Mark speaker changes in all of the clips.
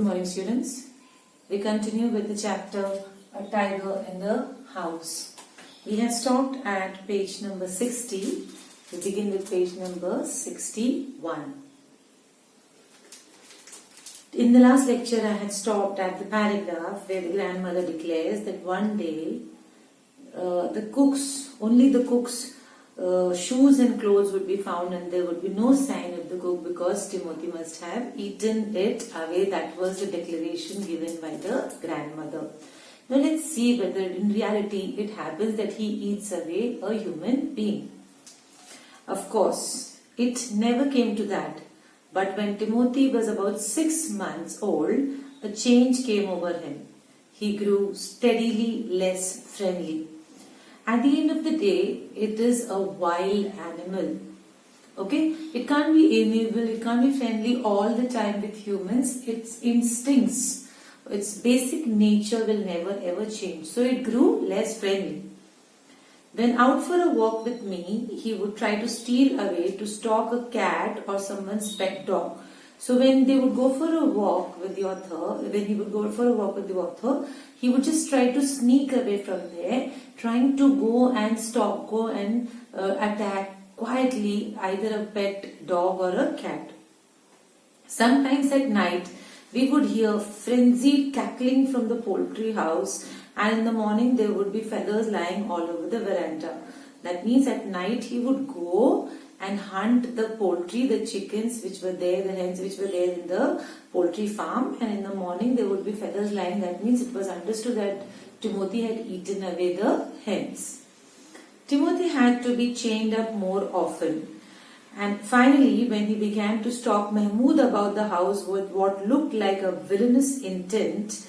Speaker 1: Good morning, students. We continue with the chapter A Tiger in the House. We have stopped at page number 60. We begin with page number 61. In the last lecture, I had stopped at the paragraph where the grandmother declares that one day only the cook's shoes and clothes would be found, and there would be no sign of the cook because Timothy must have eaten it away. That was the declaration given by the grandmother. Now let's see whether in reality it happens that he eats away a human being. Of course, it never came to that. But when Timothy was about 6 months old, a change came over him. He grew steadily less friendly. At the end of the day, it is a wild animal. Okay? It can't be amiable, it can't be friendly all the time with humans. Its instincts, its basic nature will never ever change. So it grew less friendly. When out for a walk with me, he would try to steal away to stalk a cat or someone's pet dog. So when they would go for a walk with the author, he would just try to sneak away from there, trying to go and attack quietly either a pet dog or a cat. Sometimes at night, we would hear frenzied cackling from the poultry house, and in the morning there would be feathers lying all over the veranda. That means at night he would go and hunt the poultry, the chickens which were there, the hens which were there in the poultry farm, and in the morning there would be feathers lying. That means it was understood that Timothy had eaten away the hens. Timothy had to be chained up more often. And finally, when he began to stalk Mahmoud about the house with what looked like a villainous intent,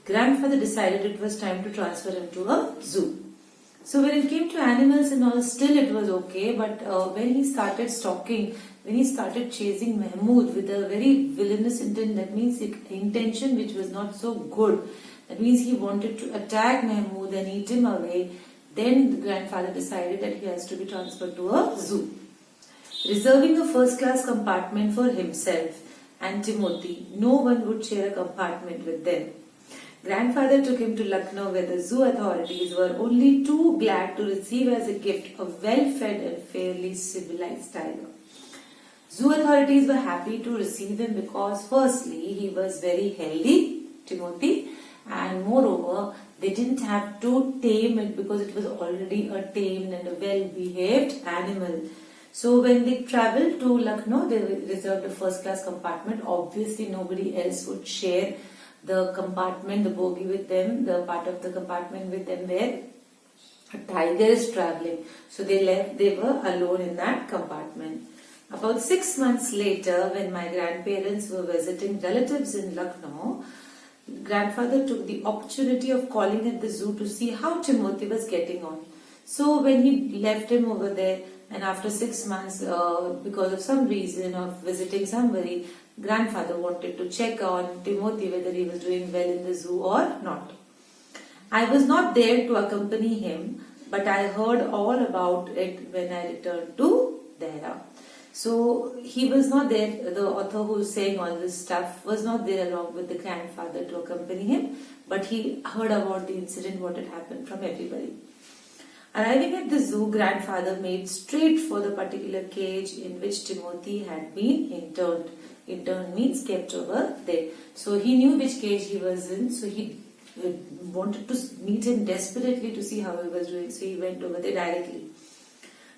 Speaker 1: grandfather decided it was time to transfer him to a zoo. So when it came to animals and all, still it was okay. But when he started stalking, when he started chasing Mahmoud with a very villainous intent, that means intention which was not so good. That means he wanted to attack Mahmoud and eat him away. Then the grandfather decided that he has to be transferred to a zoo. Reserving a first-class compartment for himself and Timothy, no one would share a compartment with them. Grandfather took him to Lucknow, where the zoo authorities were only too glad to receive as a gift a well-fed and fairly civilized tiger. Zoo authorities were happy to receive him because firstly, he was very healthy, Timothy, and moreover, they didn't have to tame it because it was already a tamed and a well-behaved animal. So when they travelled to Lucknow, they reserved a first-class compartment. Obviously, nobody else would share the compartment, the bogie with them, the part of the compartment with them where a tiger is travelling. So they were alone in that compartment. About 6 months later, when my grandparents were visiting relatives in Lucknow, grandfather took the opportunity of calling at the zoo to see how Timothy was getting on. So when he left him over there, and after 6 months, because of some reason of visiting somebody, grandfather wanted to check on Timothy whether he was doing well in the zoo or not. I was not there to accompany him, but I heard all about it when I returned to Dehra. So he was not there, the author who is saying all this stuff was not there along with the grandfather to accompany him, but he heard about the incident, what had happened from everybody. Arriving at the zoo, grandfather made straight for the particular cage in which Timothy had been interned. Interned means kept over there. So he knew which cage he was in, so he wanted to meet him desperately to see how he was doing. So he went over there directly.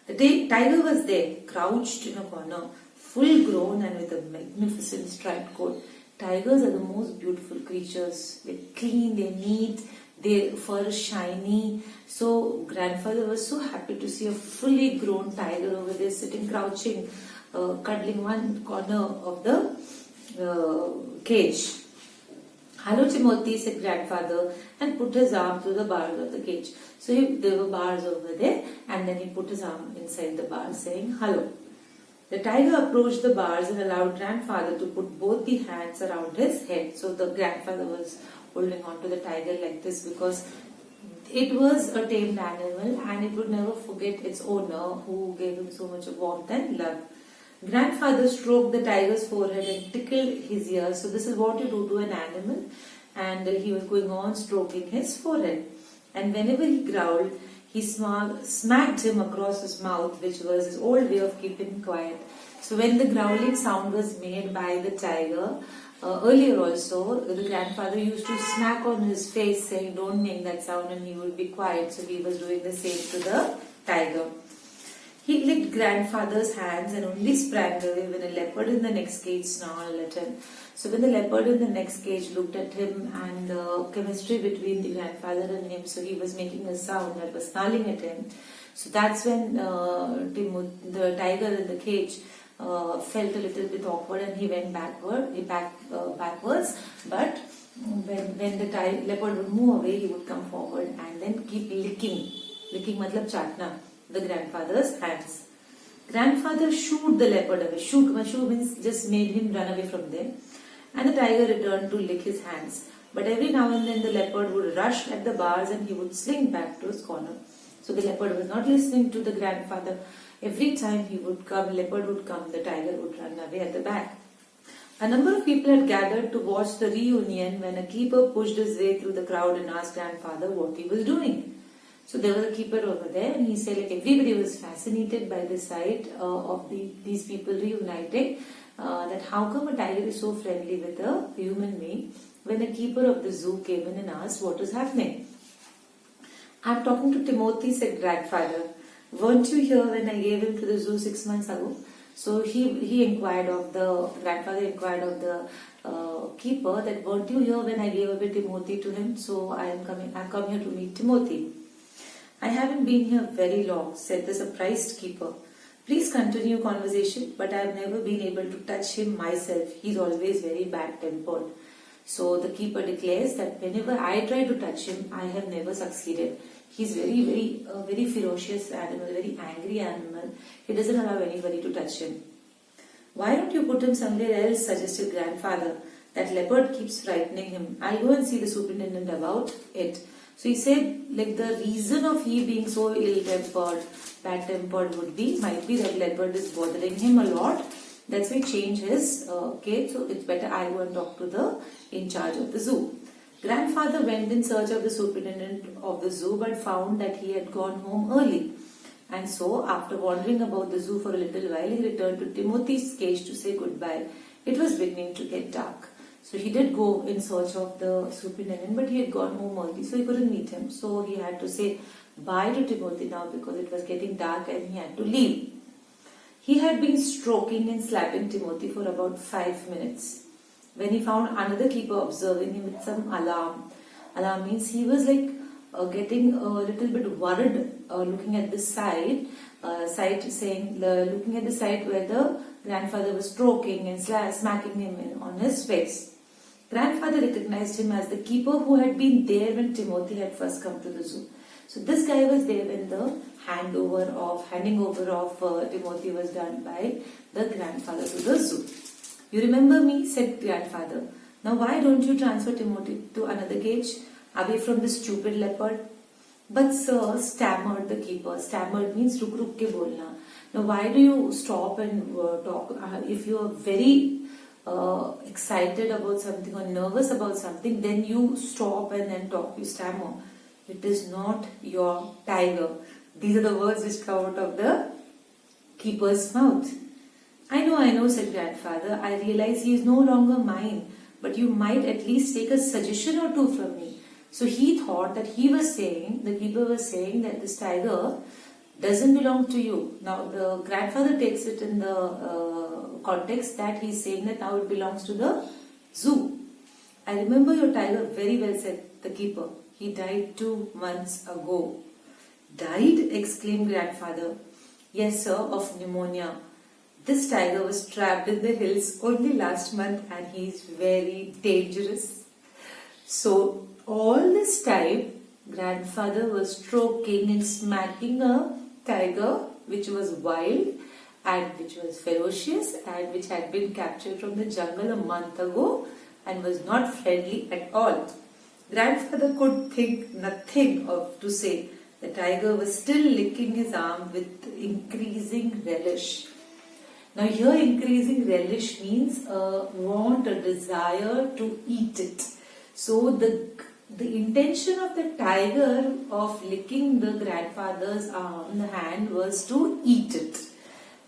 Speaker 1: The tiger was there, crouched in a corner, full grown and with a magnificent striped coat. Tigers are the most beautiful creatures. They're clean, they're neat, their fur is shiny. So grandfather was so happy to see a fully grown tiger over there sitting crouching, cuddling one corner of the cage. "Hello, Timothy," said grandfather and put his arm through the bars of the cage. So there were bars over there, and then he put his arm inside the bars saying hello. The tiger approached the bars and allowed grandfather to put both the hands around his head. So the grandfather was holding on to the tiger like this because it was a tamed animal and it would never forget its owner who gave him so much of warmth and love. Grandfather stroked the tiger's forehead and tickled his ears. So this is what you do to an animal. And he was going on stroking his forehead. And whenever he growled, he smacked him across his mouth, which was his old way of keeping him quiet. So when the growling sound was made by the tiger, earlier also, the grandfather used to smack on his face saying, "Don't make that sound," and he would be quiet. So he was doing the same to the tiger. He licked grandfather's hands and only sprang away when a leopard in the next cage snarled at him. So when the leopard in the next cage looked at him and the chemistry between the grandfather and him, so he was making a sound that was snarling at him. So that's when the tiger in the cage felt a little bit awkward and he went backwards. But when the leopard would move away, he would come forward and then keep licking. Licking matlab chatna the grandfather's hands. Grandfather shooed the leopard away. Shoo means just made him run away from them. And the tiger returned to lick his hands. But every now and then the leopard would rush at the bars and he would slink back to his corner. So the leopard was not listening to the grandfather. Every time he would come, leopard would come, the tiger would run away at the back. A number of people had gathered to watch the reunion when a keeper pushed his way through the crowd and asked grandfather what he was doing. So there was a keeper over there and he said like everybody was fascinated by the sight of these people reuniting, that how come a tiger is so friendly with a human being, when a keeper of the zoo came in and asked what was happening. "I'm talking to Timothy," said grandfather. "Weren't you here when I gave him to the zoo 6 months ago?" So grandfather inquired of the keeper that, "Weren't you here when I gave away Timothy to him? So I've come here to meet Timothy." "I haven't been here very long," said the surprised keeper. "Please continue conversation, but I have never been able to touch him myself. He's always very bad-tempered." So the keeper declares that whenever I try to touch him, I have never succeeded. He's very ferocious animal, very angry animal. He doesn't allow anybody to touch him. "Why don't you put him somewhere else?" suggested grandfather. "That leopard keeps frightening him. I'll go and see the superintendent about it." So he said, like the reason of he being so ill-tempered, bad-tempered might be that leopard is bothering him a lot. That's why he changed his cage. So it's better I go and talk to the in charge of the zoo. Grandfather went in search of the superintendent of the zoo but found that he had gone home early. And so after wandering about the zoo for a little while, he returned to Timothy's cage to say goodbye. It was beginning to get dark. So he did go in search of the superintendent, but he had gone home early, so he couldn't meet him. So he had to say bye to Timothy now because it was getting dark and he had to leave. He had been stroking and slapping Timothy for about 5 minutes when he found another keeper observing him with some alarm. Alarm means he was like getting a little bit worried, looking at the side, looking at the side where the grandfather was stroking and smacking him on his face. Grandfather recognized him as the keeper who had been there when Timothy had first come to the zoo. So this guy was there when the handing over of Timothy was done by the grandfather to the zoo. "You remember me?" said grandfather. "Now why don't you transfer Timothy to another cage, away from this stupid leopard?" "But sir," stammered the keeper. Stammered means ruk ke bolna. Now why do you stop and talk? If you are very excited about something or nervous about something, then you stop and then talk, you stammer. It is not your tiger. These are the words which come out of the keeper's mouth. I know, said grandfather. "I realize he is no longer mine, but you might at least take a suggestion or two from me." So he thought that the keeper was saying that this tiger doesn't belong to you. Now the grandfather takes it in the context that he's saying that now it belongs to the zoo. "I remember your tiger very well," said the keeper. "He died 2 months ago." "Died?" exclaimed grandfather. "Yes, sir, of pneumonia. This tiger was trapped in the hills only last month and he is very dangerous." So all this time, grandfather was stroking and smacking a tiger which was wild and which was ferocious and which had been captured from the jungle a month ago and was not friendly at all. Grandfather could think nothing of to say. The tiger was still licking his arm with increasing relish. Now here increasing relish means a want, a desire to eat it. So the intention of the tiger of licking the grandfather's arm, the hand, was to eat it.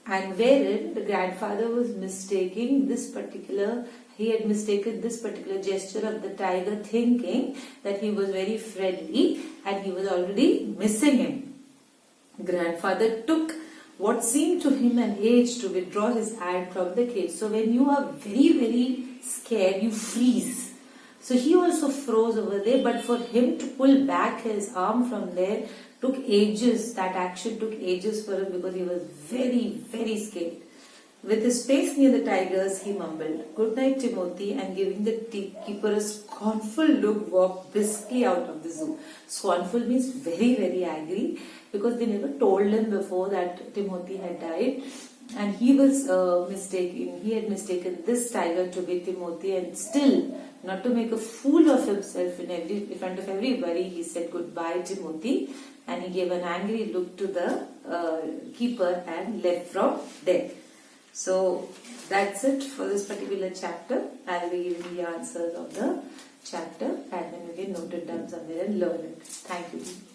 Speaker 1: And wherein the grandfather was mistaking this particular, he had mistaken this particular gesture of the tiger, thinking that he was very friendly and he was already missing him. Grandfather took what seemed to him an age to withdraw his hand from the cage. So when you are very, very scared, you freeze. So he also froze over there, but for him to pull back his arm from there took ages. That action took ages for him because he was very, very scared. With his face near the tigers, he mumbled, "Good night, Timothy," and giving the keeper a scornful look, walked briskly out of the zoo. Scornful means very, very angry, because they never told him before that Timothy had died. And he was he had mistaken this tiger to be Timothy, and still, not to make a fool of himself in front of everybody, he said goodbye, Timothy, and he gave an angry look to the keeper and left from there. So that's it for this particular chapter. I'll be giving the answers of the chapter, and then you can note it down somewhere and learn it. Thank you.